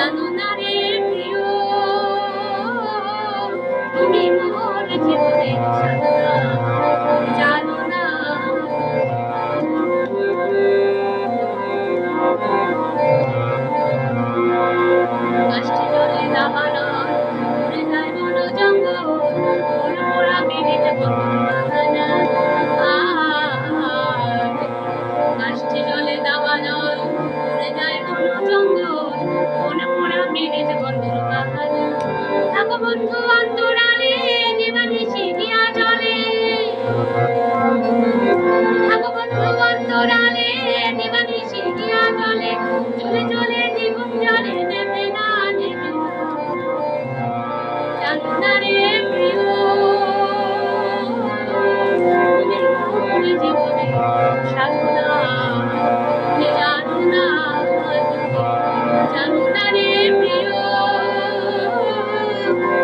জানো না রে প্রিয়, তুমি মোর জীবনের সাধনা, জানো না। কাষ্ঠে জলে দাবানল উড়ে যায় বন জঙ্গল, ফুল পোড়া পিড়িত বন্ধুর বাহানা। কাষ্ঠে জলে দাবানল উড়ে যায় বন জঙ্গল, ফুল পোড়া পিড়িত বন্ধুর বাহানা। থাকো বন্ধু অন্তরালে নিবানিশি দিয়া জলে, থাকো বন্ধু অন্তরালে নিবানিশি দিয়া জলে, চলে চলে জীবন জলে নেবে না, নেবে না। জানো না রে প্রিয়, তুমি মোর জীবনের সাধনা, জানো না, জানো না রে প্রিয়,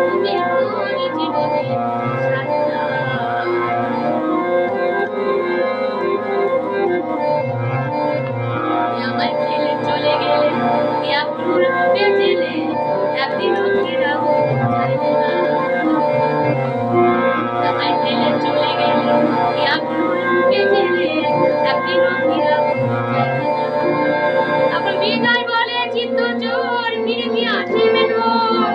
তুমি মোর জীবনের সাধনা। আমায় ফেলে চলে গেলে ইয়াকুর বেজেলে, একদিনও ফিরাবো চাইলে না। আমায় ফেলে চলে গেলে ইয়াকুর বেজেলে, একদিনও ফিরাবো চাইলে না। তখন বিদায় বলে চিত্ত জোর ফিরে কি আসিবে মোর,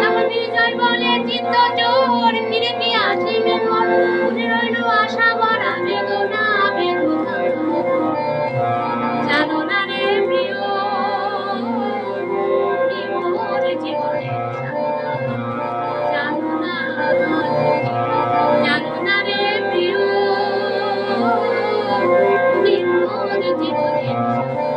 তখন বিজয় বলে চিত্ত জোর ফিরে কি আসিবে মোর। মনে রইল আশা ভরা বেদনা, বেদনা। জানো না রে প্রিয়, তুমি মোর জীবনের সাধনা, জানো না, জানো না রে প্রিয়, তুমি মোর জীবনের সাধনা।